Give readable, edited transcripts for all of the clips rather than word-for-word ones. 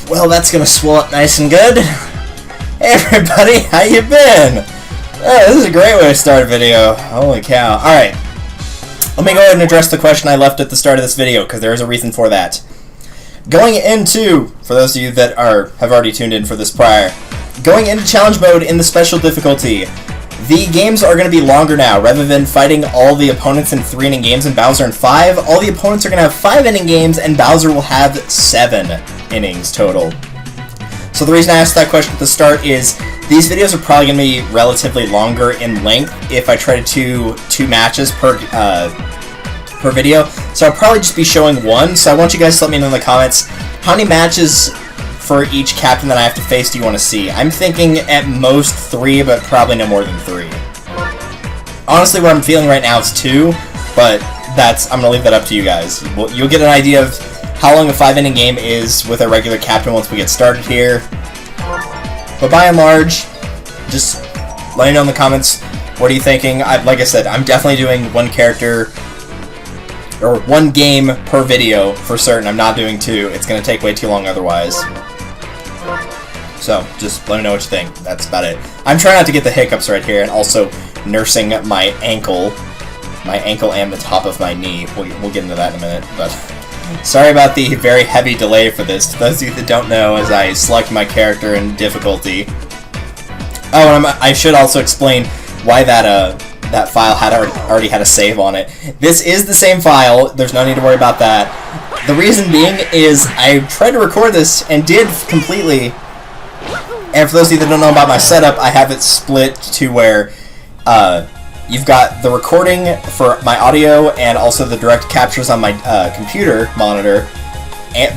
Well, that's gonna swell up nice and good. Hey everybody, how you been? This is a great way to start a video. Holy cow. Alright. Let me go ahead and address the question I left at the start of this video, because there is a reason for that. Going into, for those of you that have already tuned in for this prior, going into challenge mode in the special difficulty, the games are going to be longer now. Rather than fighting all the opponents in 3-inning games and Bowser in 5, all the opponents are going to have 5-inning games and Bowser will have 7 innings total. So the reason I asked that question at the start is these videos are probably going to be relatively longer in length if I try to do 2 matches per video. So I'll probably just be showing one. So I want you guys to let me know in the comments how many matches for each captain that I have to face do you want to see. I'm thinking at most 3, but probably no more than 3. Honestly, what I'm feeling right now is 2, but I'm going to leave that up to you guys. You'll get an idea of how long a 5-inning game is with a regular captain once we get started here. But by and large, just let me know in the comments, what are you thinking? Like I said, I'm definitely doing one character or one game per video for certain. I'm not doing 2. It's going to take way too long otherwise. So, just let me know what you think. That's about it. I'm trying not to get the hiccups right here, and also nursing my ankle and the top of my knee. We'll get into that in a minute, but sorry about the very heavy delay for this. To those of you that don't know, as I select my character in difficulty. Oh, and I should also explain why that file had already had a save on it. This is the same file. There's no need to worry about that. The reason being is I tried to record this and did completely. And for those of you that don't know about my setup, I have it split to where you've got the recording for my audio and also the direct captures on my computer monitor,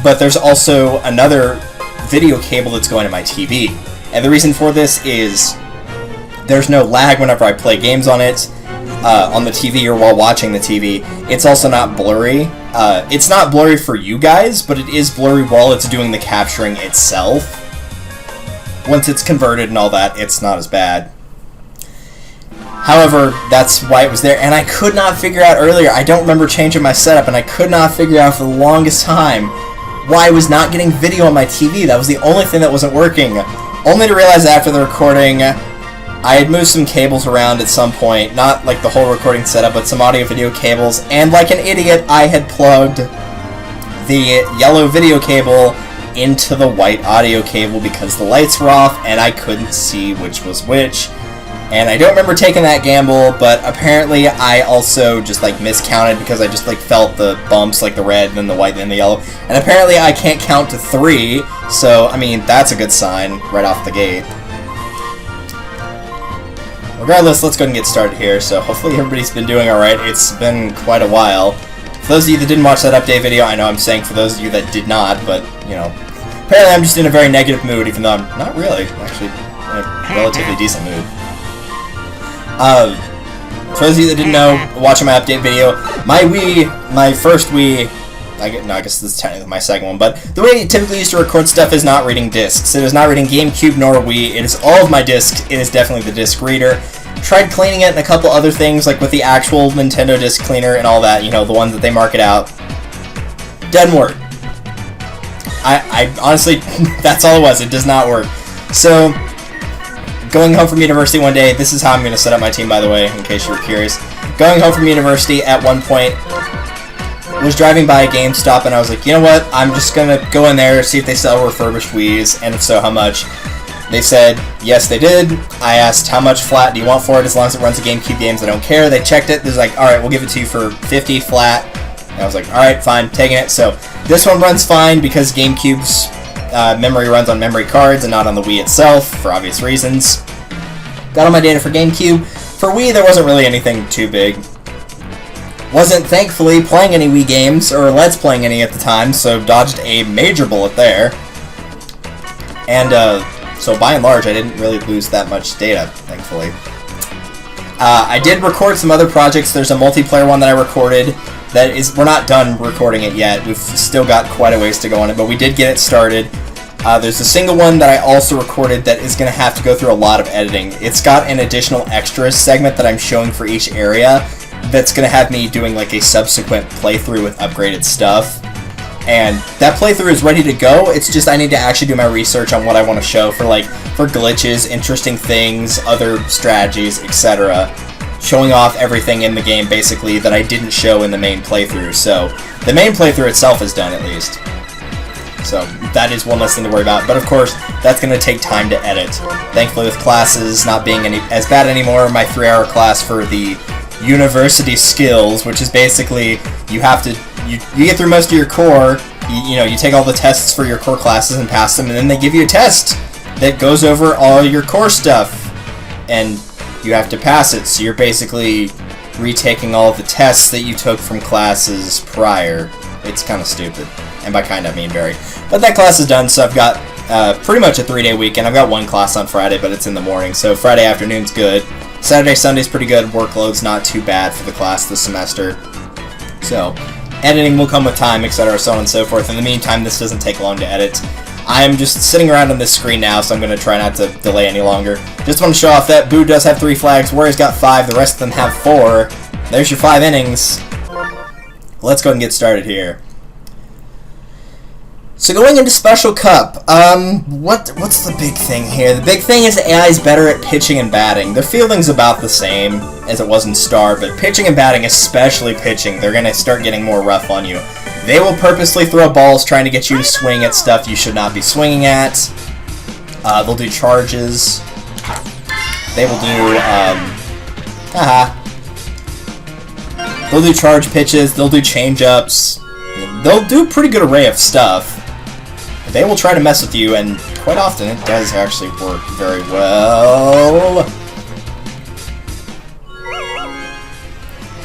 but there's also another video cable that's going to my TV. And the reason for this is there's no lag whenever I play games on it, on the TV or while watching the TV. It's also not blurry. It's not blurry for you guys, but it is blurry while it's doing the capturing itself. Once it's converted and all that, it's not as bad. However, that's why it was there, and I could not figure out earlier, I don't remember changing my setup, and I could not figure out for the longest time why I was not getting video on my TV. That was the only thing that wasn't working. Only to realize after the recording, I had moved some cables around at some point, not like the whole recording setup, but some audio-video cables, and like an idiot, I had plugged the yellow video cable into the white audio cable because the lights were off, and I couldn't see which was which. And I don't remember taking that gamble, but apparently I also just like miscounted because I just like felt the bumps, like the red, then the white, then the yellow. And apparently I can't count to 3, so I mean that's a good sign right off the gate. Regardless, let's go ahead and get started here. So hopefully everybody's been doing alright. It's been quite a while. For those of you that didn't watch that update video, I know I'm saying for those of you that did not, but you know, apparently I'm just in a very negative mood, even though I'm not really, actually in a relatively decent mood. For those of you that didn't know, watching my update video, my first Wii, I guess this is technically my second one, but the way I typically used to record stuff is not reading discs. It is not reading GameCube nor Wii. It is all of my discs. It is definitely the disc reader. Tried cleaning it and a couple other things, like with the actual Nintendo disc cleaner and all that, you know, the ones that they market out. Doesn't work. I honestly, that's all it was. It does not work. So, going home from university one day, this is how I'm going to set up my team, by the way, in case you were curious. Going home from university at one point, was driving by a GameStop, and I was like, you know what, I'm just going to go in there, see if they sell refurbished Wiis, and if so, how much. They said, yes, they did. I asked, how much flat do you want for it, as long as it runs the GameCube games, I don't care. They checked it, they're like, alright, we'll give it to you for 50 flat. And I was like, alright, fine, taking it. So, this one runs fine, because GameCube's memory runs on memory cards and not on the Wii itself, for obvious reasons. Got all my data for GameCube. For Wii, there wasn't really anything too big. Wasn't, thankfully, playing any Wii games, or Let's playing any at the time, so dodged a major bullet there. And, so by and large, I didn't really lose that much data, thankfully. I did record some other projects. There's a multiplayer one that I recorded that we're not done recording it yet. We've still got quite a ways to go on it, but we did get it started. There's a single one that I also recorded that is going to have to go through a lot of editing. It's got an additional extras segment that I'm showing for each area that's going to have me doing like a subsequent playthrough with upgraded stuff. and that playthrough is ready to go. It's just I need to actually do my research on what I want to show for glitches, interesting things, other strategies, etc. Showing off everything in the game, basically, that I didn't show in the main playthrough. So, the main playthrough itself is done, at least. So, that is one less thing to worry about. But, of course, that's going to take time to edit. Thankfully, with classes not being as bad anymore, my 3-hour class for the university skills, which is basically, you have to, you get through most of your core, you take all the tests for your core classes and pass them, and then they give you a test that goes over all your core stuff. And you have to pass it, so you're basically retaking all the tests that you took from classes prior. It's kind of stupid. And by kind, I mean very. But that class is done, so I've got pretty much a 3-day weekend. I've got one class on Friday, but it's in the morning, so Friday afternoon's good. Saturday, Sunday's pretty good. Workload's not too bad for the class this semester. So, editing will come with time, etc., so on and so forth. In the meantime, this doesn't take long to edit. I'm just sitting around on this screen now, so I'm going to try not to delay any longer. Just want to show off that Boo does have 3 flags, Warrior's got 5, the rest of them have 4. There's your 5 innings. Let's go and get started here. So going into Special Cup, what's the big thing here? The big thing is AI is better at pitching and batting. Their fielding's about the same as it was in Star, but pitching and batting, especially pitching, they're going to start getting more rough on you. They will purposely throw balls trying to get you to swing at stuff you should not be swinging at. They'll do charges. They will do, they'll do charge pitches. They'll do change-ups. They'll do a pretty good array of stuff. They will try to mess with you, and quite often it does actually work very well.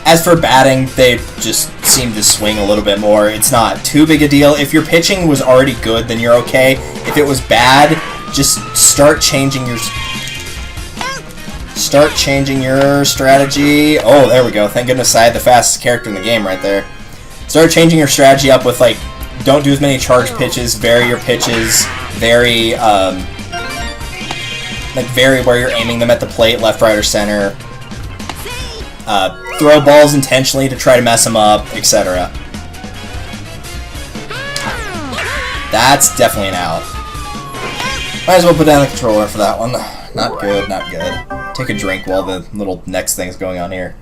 As for batting, they just seem to swing a little bit more. It's not too big a deal. If your pitching was already good, then you're okay. If it was bad, just start changing your strategy. Oh, there we go. Thank goodness I had the fastest character in the game right there. Start changing your strategy up with, don't do as many charge pitches, vary your pitches, vary where you're aiming them at the plate, left, right, or center. Throw balls intentionally to try to mess them up, etc. That's definitely an out. Might as well put down the controller for that one. Not good, not good. Take a drink while the little next thing's going on here.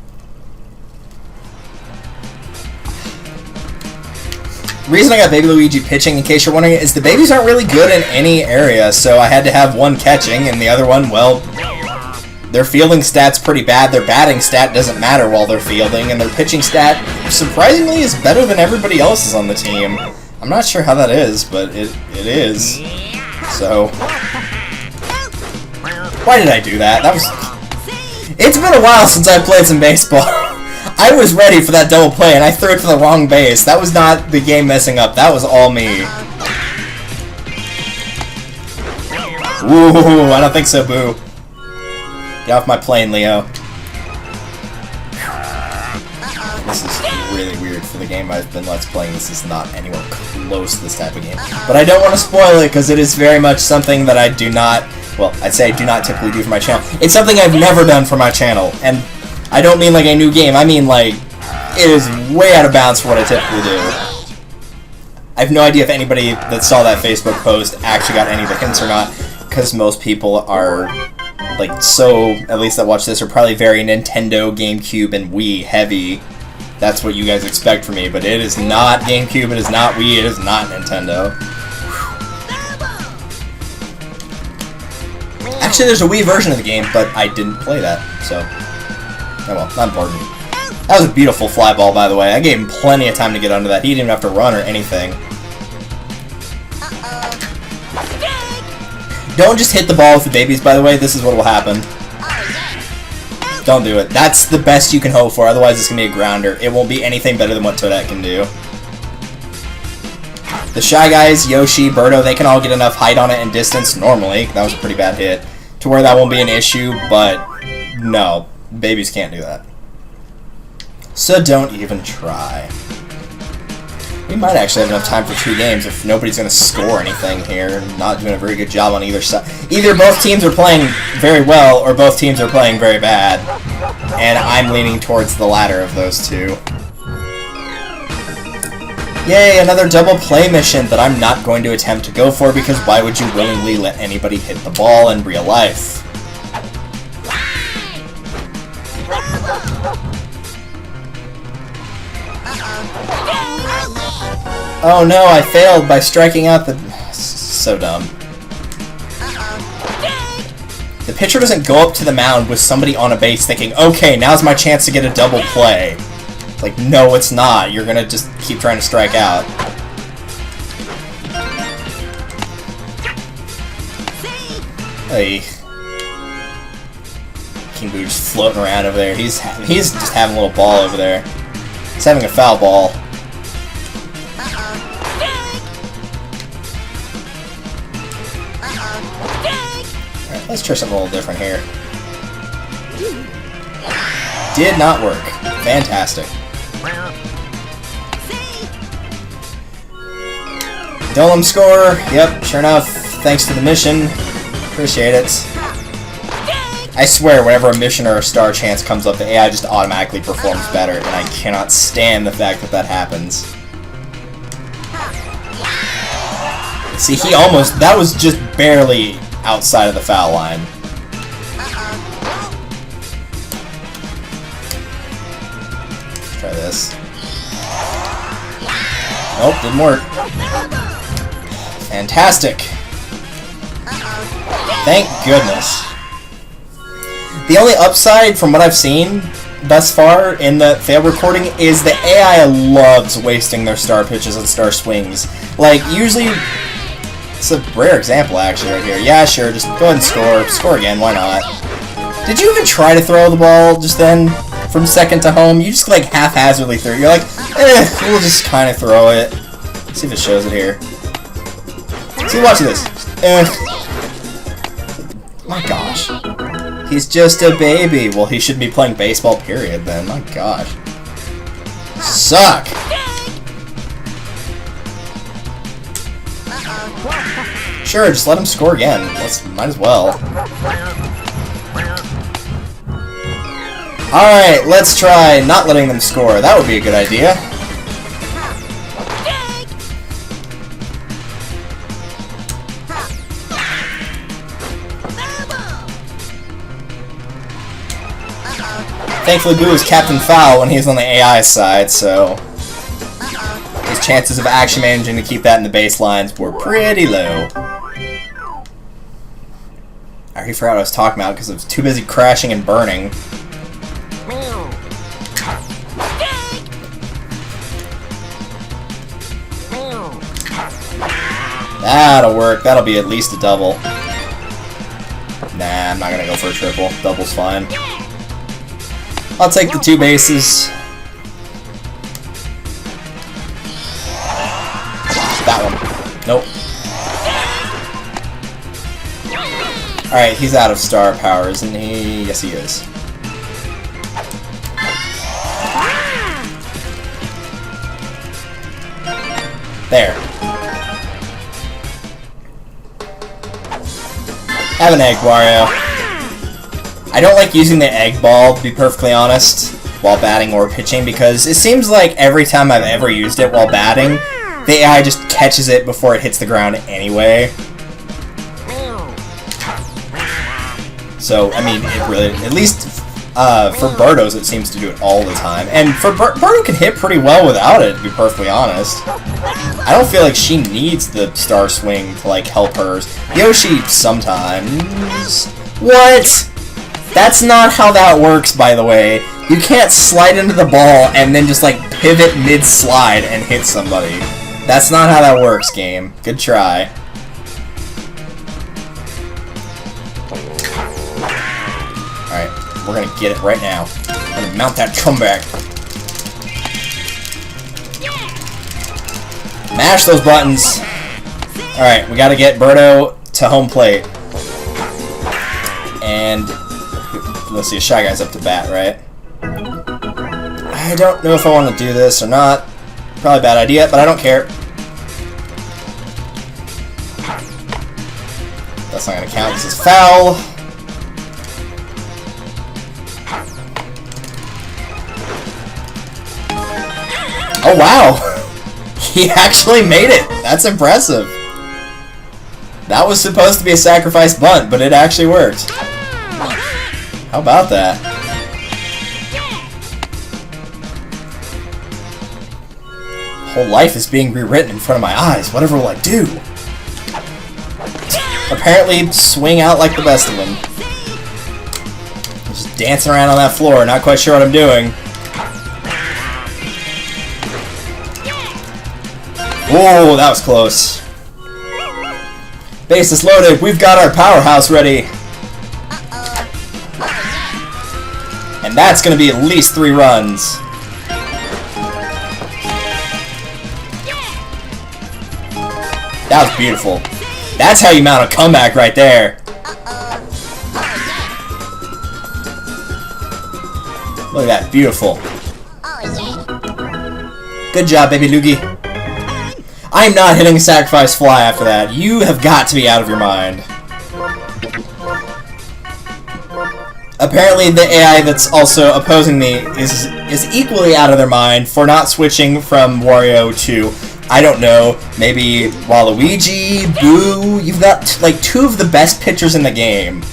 The reason I got Baby Luigi pitching, in case you're wondering, is the babies aren't really good in any area, so I had to have one catching, and the other one, well, their fielding stat's pretty bad, their batting stat doesn't matter while they're fielding, and their pitching stat, surprisingly, is better than everybody else's on the team. I'm not sure how that is, but it is. So, why did I do that? It's been a while since I played some baseball. I was ready for that double play, and I threw it to the wrong base. That was not the game messing up. That was all me. Ooh, I don't think so, Boo. Get off my plane, Leo. This is really weird for the game I've been Let's Playing. This is not anywhere close to this type of game. But I don't want to spoil it, because it is very much something that I do not... Well, I'd say I do not typically do for my channel. It's something I've never done for my channel, and I don't mean like a new game, I mean like, it is way out of bounds for what I typically do. I have no idea if anybody that saw that Facebook post actually got any of the hints or not, because most people are, at least that watch this, are probably very Nintendo, GameCube, and Wii heavy. That's what you guys expect from me, but it is not GameCube, it is not Wii, it is not Nintendo. Actually, there's a Wii version of the game, but I didn't play that, so... Oh well, not important. That was a beautiful fly ball, by the way. I gave him plenty of time to get under that. He didn't even have to run or anything. Don't just hit the ball with the babies, by the way. This is what will happen. Don't do it. That's the best you can hope for. Otherwise, it's going to be a grounder. It won't be anything better than what Toadette can do. The Shy Guys, Yoshi, Birdo, they can all get enough height on it and distance normally. That was a pretty bad hit. To where that won't be an issue, but no. Babies can't do that. So don't even try. We might actually have enough time for 2 games if nobody's going to score anything here. Not doing a very good job on either side. Either both teams are playing very well, or both teams are playing very bad. And I'm leaning towards the latter of those two. Yay, another double play mission that I'm not going to attempt to go for because why would you willingly let anybody hit the ball in real life? Oh no, I failed by striking out the... So dumb. The pitcher doesn't go up to the mound with somebody on a base thinking, okay, now's my chance to get a double play. Like, no, it's not. You're gonna just keep trying to strike out. Hey. King Boo just floating around over there. He's just having a little ball over there. He's having a foul ball. Alright, let's try something a little different here. Did not work. Fantastic. Dolem score. Yep, sure enough. Thanks to the mission. Appreciate it. I swear, whenever a mission or a star chance comes up, the AI just automatically performs better, and I cannot stand the fact that that happens. See, he almost... That was just barely outside of the foul line. Let's try this. Nope, didn't work. Fantastic. Thank goodness. The only upside from what I've seen thus far in the fail recording is the AI loves wasting their star pitches and star swings. Like, usually, it's a rare example actually right here. Yeah, sure, just go ahead and score. Score again, why not? Did you even try to throw the ball just then from second to home? You just like haphazardly threw it. You're like, we'll just kind of throw it. See if it shows it here. See, watch this. My gosh. He's just a baby. Well, he shouldn't be playing baseball, period, then. My gosh. Suck! Sure, just let him score again. Might as well. Alright, let's try not letting them score. That would be a good idea. Thankfully, Boo is Captain Foul when he's on the AI side, so his chances of actually managing to keep that in the baselines were pretty low. I already forgot what I was talking about because I was too busy crashing and burning. That'll work. That'll be at least a double. Nah, I'm not gonna go for a triple. Double's fine. I'll take the 2 bases. That one. Nope. Alright, he's out of star power, isn't he? Yes, he is. There. Have an egg, Wario. I don't like using the egg ball, to be perfectly honest, while batting or pitching, because it seems like every time I've ever used it while batting, the AI just catches it before it hits the ground anyway. So, I mean, it really, at least for Birdos, it seems to do it all the time. And for Birdo can hit pretty well without it, to be perfectly honest. I don't feel like she needs the star swing to, like, help hers. Yoshi, sometimes. What? That's not how that works, by the way. You can't slide into the ball and then just, like, pivot mid-slide and hit somebody. That's not how that works, game. Good try. Alright, we're gonna get it right now. I'm gonna mount that comeback. Mash those buttons. Alright, we gotta get Birdo to home plate. And let's see, a Shy Guy's up to bat, right? I don't know if I want to do this or not. Probably a bad idea, but I don't care. That's not going to count. This is foul. Oh, wow. He actually made it! That's impressive. That was supposed to be a sacrifice bunt, but it actually worked. How about that? Whole life is being rewritten in front of my eyes. Whatever will I do? Apparently, swing out like the best of them. I'm just dancing around on that floor, not quite sure what I'm doing. Whoa, that was close. Base is loaded. We've got our powerhouse ready. And that's going to be at least 3 runs. That was beautiful. That's how you mount a comeback right there. Look at that. Beautiful. Good job, baby Loogie. I'm not hitting a sacrifice fly after that. You have got to be out of your mind. Apparently the AI that's also opposing me is equally out of their mind for not switching from Wario to, I don't know, maybe Waluigi, Boo. You've got like 2 of the best pitchers in the game.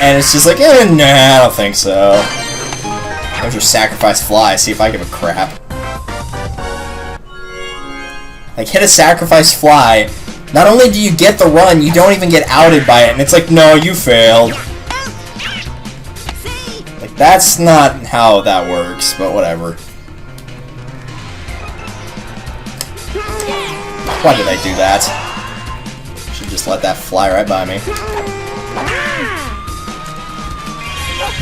And it's just like, nah, I don't think so. There's your sacrifice fly, see if I give a crap. Like, hit a sacrifice fly. Not only do you get the run, you don't even get outed by it. And it's like, no, you failed. Like, that's not how that works, but whatever. Why did I do that? Should just let that fly right by me.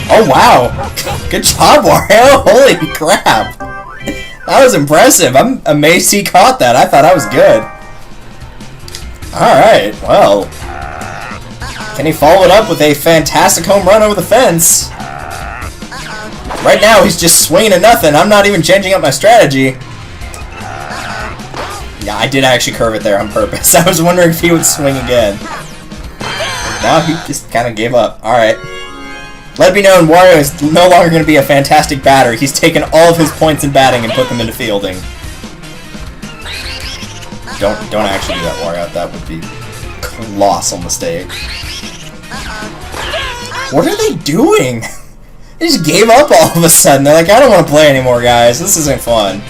Oh, wow! Good job, Wario! Holy crap! That was impressive. I'm amazed he caught that. I thought I was good. Alright, well. Can he follow it up with a fantastic home run over the fence? Right now, he's just swinging at nothing. I'm not even changing up my strategy. Yeah, I did actually curve it there on purpose. I was wondering if he would swing again. Now he just kind of gave up. Alright. Let it be known, Wario is no longer going to be a fantastic batter. He's taken all of his points in batting and put them into fielding. Don't actually do that, Wario. That would be a colossal mistake. What are they doing? They just gave up all of a sudden. They're like, I don't want to play anymore, guys. This isn't fun.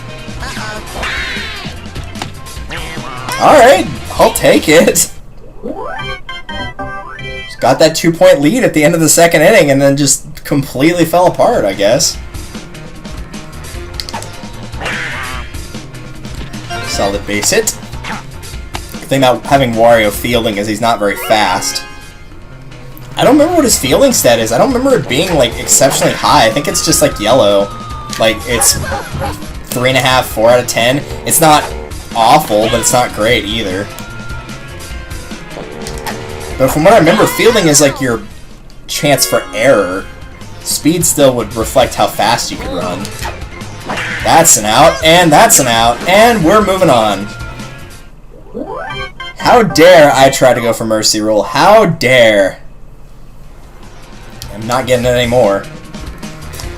Alright, I'll take it. Got that 2-point lead at the end of the 2nd inning and then just completely fell apart, I guess. Solid base hit. The thing about having Wario fielding is he's not very fast. I don't remember what his fielding stat is. I don't remember it being like exceptionally high. I think it's just like yellow. Like it's 3.5, 4 out of 10. It's not awful, but it's not great either. But from what I remember, fielding is like your chance for error. Speed still would reflect how fast you can run. That's an out, and that's an out, and we're moving on. How dare I try to go for Mercy Rule? How dare? I'm not getting it anymore.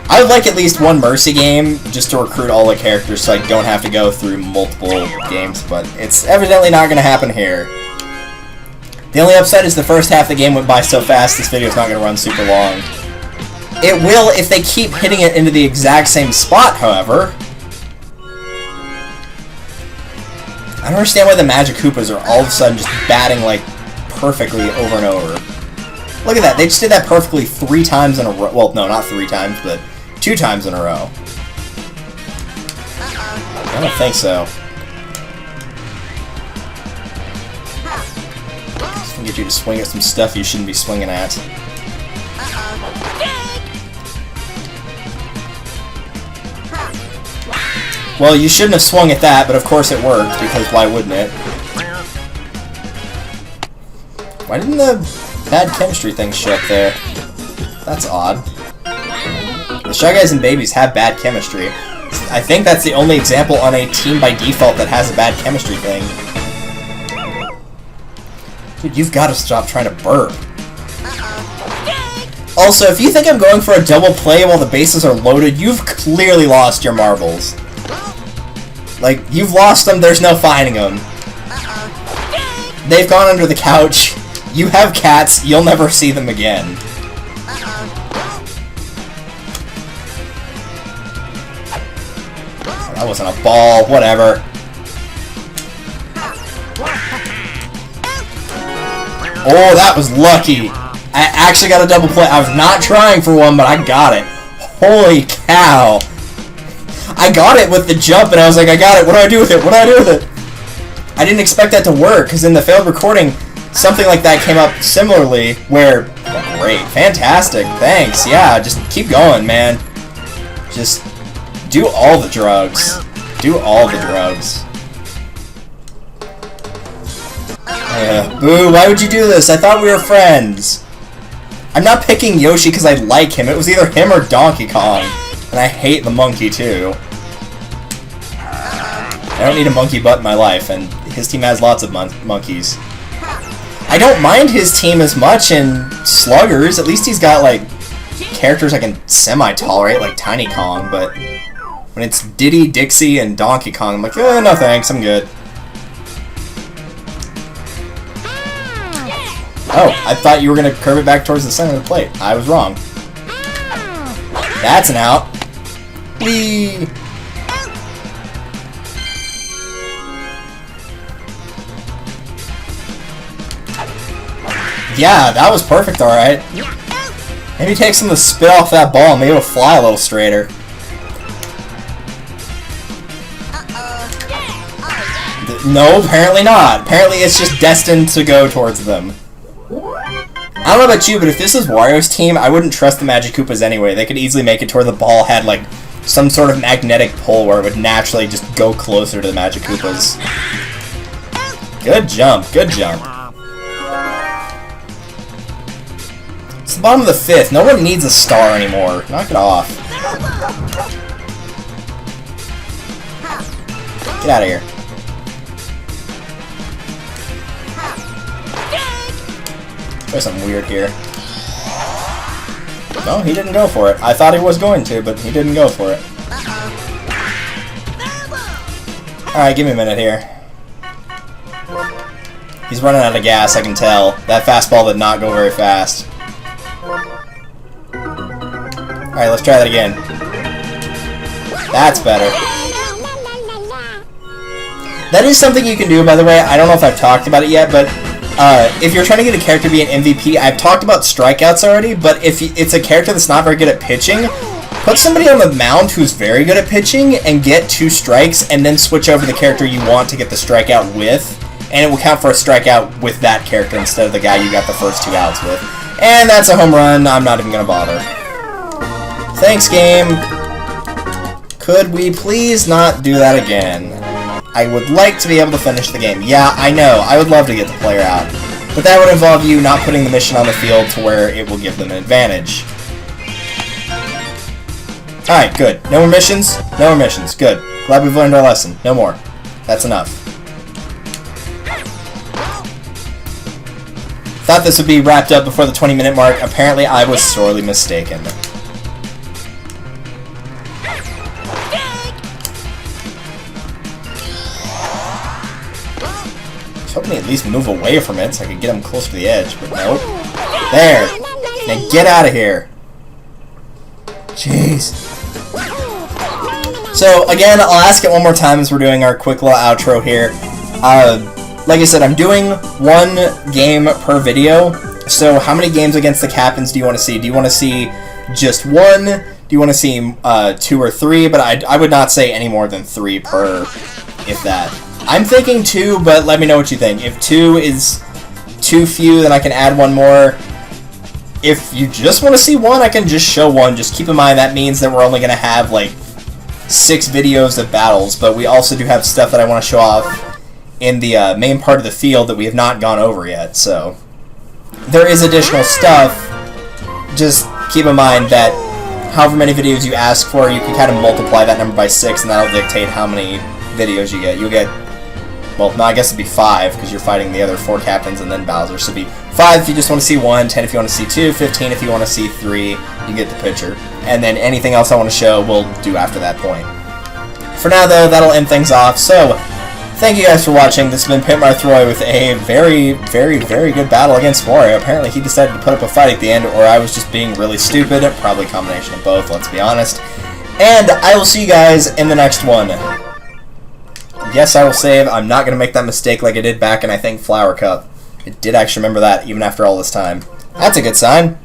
I would like at least one Mercy game just to recruit all the characters so I don't have to go through multiple games, but it's evidently not going to happen here. The only upside is the first half of the game went by so fast this video is not going to run super long. It will if they keep hitting it into the exact same spot, however. I don't understand why the Magic Koopas are all of a sudden just batting like perfectly over and over. Look at that, they just did that perfectly 3 times in a row. Well, no, not 3 times, but 2 times in a row. I don't think so. Get you to swing at some stuff you shouldn't be swinging at. Well, you shouldn't have swung at that, but of course it worked, because why wouldn't it? Why didn't the bad chemistry thing show up there? That's odd. The Shy Guys and Babies have bad chemistry. I think that's the only example on a team by default that has a bad chemistry thing. Dude, you've got to stop trying to burp. Also, if you think I'm going for a double play while the bases are loaded, you've clearly lost your marbles. Like, you've lost them, there's no finding them. They've gone under the couch. You have cats, you'll never see them again. That wasn't a ball, whatever. Oh, that was lucky. I actually got a double play. I was not trying for one, but I got it. Holy cow. I got it with the jump, and I was like, I got it. What do I do with it? What do I do with it? I didn't expect that to work, because in the failed recording, something like that came up similarly, where... Oh, great. Fantastic. Thanks. Yeah, just keep going, man. Just do all the drugs. Do all the drugs. Boo, why would you do this? I thought we were friends. I'm not picking Yoshi because I like him. It was either him or Donkey Kong. And I hate the monkey, too. I don't need a monkey butt in my life, and his team has lots of monkeys. I don't mind his team as much in Sluggers. At least he's got, like, characters I can semi-tolerate, like Tiny Kong, but when it's Diddy, Dixie, and Donkey Kong, I'm like, no thanks, I'm good. Oh, I thought you were going to curve it back towards the center of the plate. I was wrong. That's an out. Whee! Yeah, that was perfect, alright. Maybe take some of the spit off that ball and maybe it'll fly a little straighter. No, apparently not. Apparently it's just destined to go towards them. I don't know about you, but if this is Wario's team, I wouldn't trust the Magic Koopas anyway. They could easily make it to where the ball had, like, some sort of magnetic pull where it would naturally just go closer to the Magic Koopas. Good jump, good jump. It's the bottom of the 5th. No one needs a star anymore. Knock it off. Get out of here. Try something weird here. No, he didn't go for it. I thought he was going to, but he didn't go for it. Alright, give me a minute here. He's running out of gas, I can tell. That fastball did not go very fast. Alright, let's try that again. That's better. That is something you can do, by the way. I don't know if I've talked about it yet, but if you're trying to get a character to be an MVP, I've talked about strikeouts already, but if it's a character that's not very good at pitching, put somebody on the mound who's very good at pitching and get 2 strikes, and then switch over the character you want to get the strikeout with, and it will count for a strikeout with that character instead of the guy you got the first 2 outs with. And that's a home run. I'm not even going to bother. Thanks, game. Could we please not do that again? I would like to be able to finish the game. Yeah, I know. I would love to get the player out. But that would involve you not putting the mission on the field to where it will give them an advantage. Alright, good. No more missions? No more missions. Good. Glad we've learned our lesson. No more. That's enough. Thought this would be wrapped up before the 20-minute mark. Apparently, I was sorely mistaken. I was hoping he'd at least move away from it so I could get him close to the edge, but nope. There! Now get out of here! Jeez. So, again, I'll ask it one more time as we're doing our quick little outro here. Like I said, I'm doing 1 game per video, so how many games against the Captains do you want to see? Do you want to see just 1? Do you want to see 2 or 3? But I would not say any more than 3 per, if that. I'm thinking 2, but let me know what you think. If 2 is too few, then I can add 1 more. If you just want to see 1, I can just show 1. Just keep in mind that means that we're only going to have like 6 videos of battles, but we also do have stuff that I want to show off in the main part of the field that we have not gone over yet. So there is additional stuff. Just keep in mind that however many videos you ask for, you can kind of multiply that number by 6, and that'll dictate how many videos you get. You'll get, well, no, I guess it'd be 5 because you're fighting the other 4 captains and then Bowser. So it'd be 5 if you just want to see 1, 10 if you want to see 2, 15 if you want to see 3. You get the picture. And then anything else I want to show, we'll do after that point. For now, though, that'll end things off. So, thank you guys for watching. This has been pitmarthroy with a very, very, very good battle against Wario. Apparently, he decided to put up a fight at the end, or I was just being really stupid. Probably a combination of both, let's be honest. And I will see you guys in the next one. Yes, I will save. I'm not going to make that mistake like I did back in, I think, Flower Cup. I did actually remember that, even after all this time. That's a good sign.